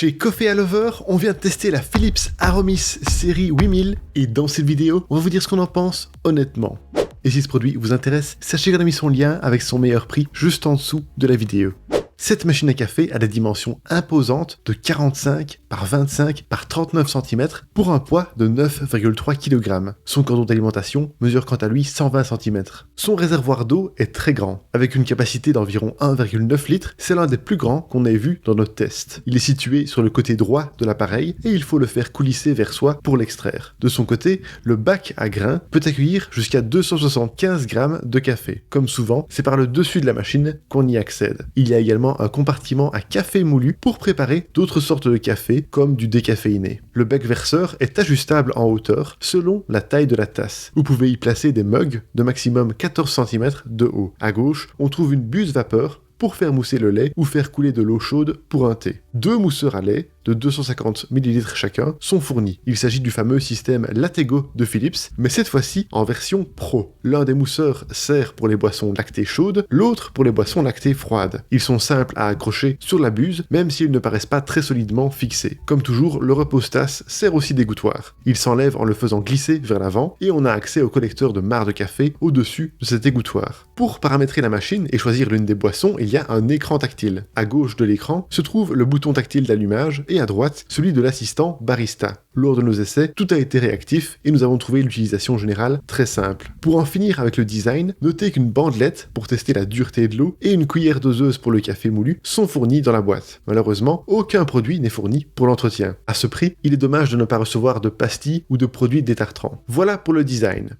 Chez Coffee à Lover, on vient de tester la Philips Aromis série 8000 et dans cette vidéo, on va vous dire ce qu'on en pense honnêtement. Et si ce produit vous intéresse, sachez qu'on a mis son lien avec son meilleur prix juste en dessous de la vidéo. Cette machine à café a des dimensions imposantes de 45 par 25 par 39 cm pour un poids de 9,3 kg. Son cordon d'alimentation mesure quant à lui 120 cm. Son réservoir d'eau est très grand, avec une capacité d'environ 1,9 litres, c'est l'un des plus grands qu'on ait vu dans notre test. Il est situé sur le côté droit de l'appareil et il faut le faire coulisser vers soi pour l'extraire. De son côté, le bac à grains peut accueillir jusqu'à 275 grammes de café. Comme souvent, c'est par le dessus de la machine qu'on y accède. Il y a également un compartiment à café moulu pour préparer d'autres sortes de café comme du décaféiné. Le bec verseur est ajustable en hauteur selon la taille de la tasse. Vous pouvez y placer des mugs de maximum 14 cm de haut. À gauche, on trouve une buse vapeur pour faire mousser le lait ou faire couler de l'eau chaude pour un thé. Deux mousseurs à lait de 250 ml chacun sont fournis. Il s'agit du fameux système Latego de Philips, mais cette fois-ci en version pro. L'un des mousseurs sert pour les boissons lactées chaudes, l'autre pour les boissons lactées froides. Ils sont simples à accrocher sur la buse, même s'ils ne paraissent pas très solidement fixés. Comme toujours, le repose-tasse sert aussi d'égouttoir. Il s'enlève en le faisant glisser vers l'avant et on a accès au collecteur de marc de café au-dessus de cet égouttoir. Pour paramétrer la machine et choisir l'une des boissons, il y a un écran tactile. À gauche de l'écran se trouve le bouton tactile d'allumage et à droite celui de l'assistant barista. Lors de nos essais, tout a été réactif et nous avons trouvé l'utilisation générale très simple. Pour en finir avec le design, notez qu'une bandelette pour tester la dureté de l'eau et une cuillère doseuse pour le café moulu sont fournis dans la boîte. Malheureusement, aucun produit n'est fourni pour l'entretien. À ce prix, il est dommage de ne pas recevoir de pastilles ou de produits détartrants. Voilà pour le design.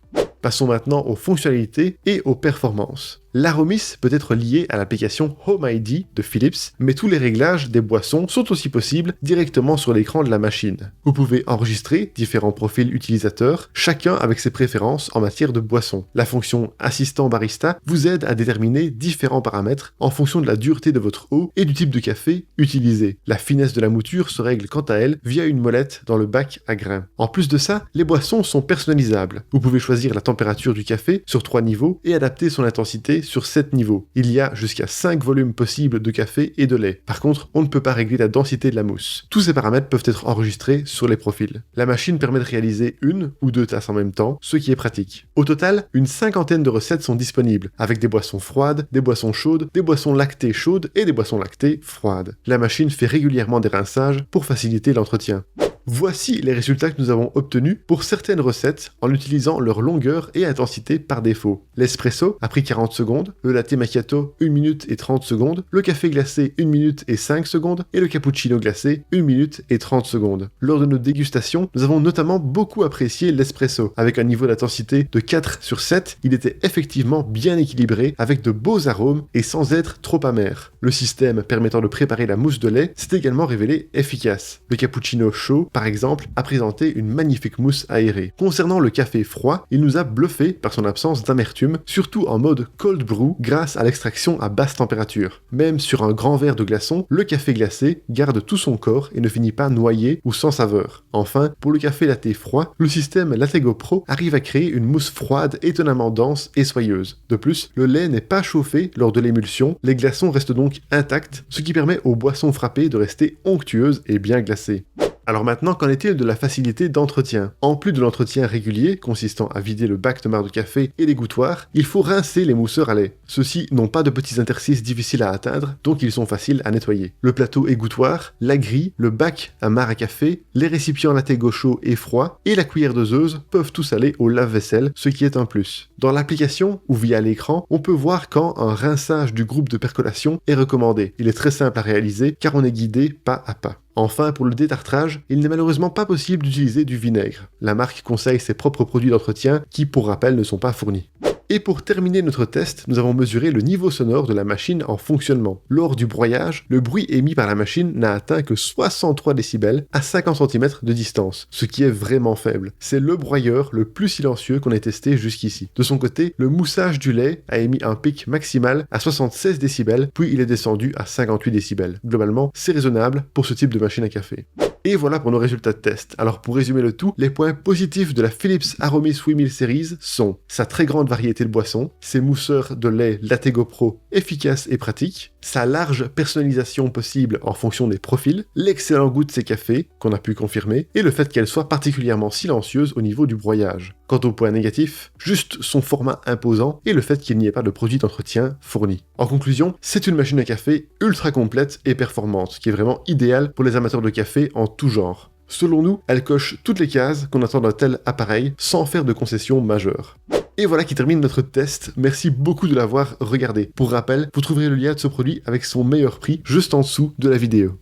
Passons maintenant aux fonctionnalités et aux performances. L'Aromis peut être lié à l'application Home ID de Philips, mais tous les réglages des boissons sont aussi possibles directement sur l'écran de la machine. Vous pouvez enregistrer différents profils utilisateurs, chacun avec ses préférences en matière de boissons. La fonction Assistant Barista vous aide à déterminer différents paramètres en fonction de la dureté de votre eau et du type de café utilisé. La finesse de la mouture se règle quant à elle via une molette dans le bac à grains. En plus de ça, les boissons sont personnalisables. Vous pouvez choisir la température du café sur 3 niveaux et adapter son intensité sur 7 niveaux. Il y a jusqu'à 5 volumes possibles de café et de lait. Par contre, on ne peut pas régler la densité de la mousse. Tous ces paramètres peuvent être enregistrés sur les profils. La machine permet de réaliser une ou deux tasses en même temps, ce qui est pratique. Au total, une cinquantaine de recettes sont disponibles, avec des boissons froides, des boissons chaudes, des boissons lactées chaudes et des boissons lactées froides. La machine fait régulièrement des rinçages pour faciliter l'entretien. Voici les résultats que nous avons obtenus pour certaines recettes en utilisant leur longueur et intensité par défaut. L'espresso a pris 40 secondes, le latte macchiato 1 minute et 30 secondes, le café glacé 1 minute et 5 secondes et le cappuccino glacé 1 minute et 30 secondes. Lors de nos dégustations, nous avons notamment beaucoup apprécié l'espresso. Avec un niveau d'intensité de 4 sur 7, il était effectivement bien équilibré avec de beaux arômes et sans être trop amer. Le système permettant de préparer la mousse de lait s'est également révélé efficace. Le cappuccino chaud, par exemple, a présenté une magnifique mousse aérée. Concernant le café froid, il nous a bluffé par son absence d'amertume, surtout en mode cold brew grâce à l'extraction à basse température. Même sur un grand verre de glaçon, le café glacé garde tout son corps et ne finit pas noyé ou sans saveur. Enfin, pour le café latte froid, le système Latego Pro arrive à créer une mousse froide étonnamment dense et soyeuse. De plus, le lait n'est pas chauffé lors de l'émulsion, les glaçons restent donc intacts, ce qui permet aux boissons frappées de rester onctueuses et bien glacées. Alors maintenant, qu'en est-il de la facilité d'entretien? En plus de l'entretien régulier, consistant à vider le bac de marc de café et l'égouttoir, il faut rincer les mousseurs à lait. Ceux-ci n'ont pas de petits interstices difficiles à atteindre, donc ils sont faciles à nettoyer. Le plateau égouttoir, la grille, le bac à marc à café, les récipients Latego chaud et froid, et la cuillère doseuse peuvent tous aller au lave-vaisselle, ce qui est un plus. Dans l'application, ou via l'écran, on peut voir quand un rinçage du groupe de percolation est recommandé. Il est très simple à réaliser, car on est guidé pas à pas. Enfin, pour le détartrage, il n'est malheureusement pas possible d'utiliser du vinaigre. La marque conseille ses propres produits d'entretien qui, pour rappel, ne sont pas fournis. Et pour terminer notre test, nous avons mesuré le niveau sonore de la machine en fonctionnement. Lors du broyage, le bruit émis par la machine n'a atteint que 63 décibels à 50 cm de distance, ce qui est vraiment faible. C'est le broyeur le plus silencieux qu'on ait testé jusqu'ici. De son côté, le moussage du lait a émis un pic maximal à 76 décibels, puis il est descendu à 58 décibels. Globalement, c'est raisonnable pour ce type de machine à café. Et voilà pour nos résultats de test. Alors pour résumer le tout, les points positifs de la Philips Aromis 8000 Series sont sa très grande variété de boissons, ses mousseurs de lait Latego Pro efficaces et pratiques, sa large personnalisation possible en fonction des profils, l'excellent goût de ses cafés, qu'on a pu confirmer, et le fait qu'elle soit particulièrement silencieuse au niveau du broyage. Quant au point négatif, juste son format imposant et le fait qu'il n'y ait pas de produit d'entretien fourni. En conclusion, c'est une machine à café ultra complète et performante, qui est vraiment idéale pour les amateurs de café en tout genre. Selon nous, elle coche toutes les cases qu'on attend d'un tel appareil sans faire de concessions majeures. Et voilà qui termine notre test, merci beaucoup de l'avoir regardé. Pour rappel, vous trouverez le lien de ce produit avec son meilleur prix juste en dessous de la vidéo.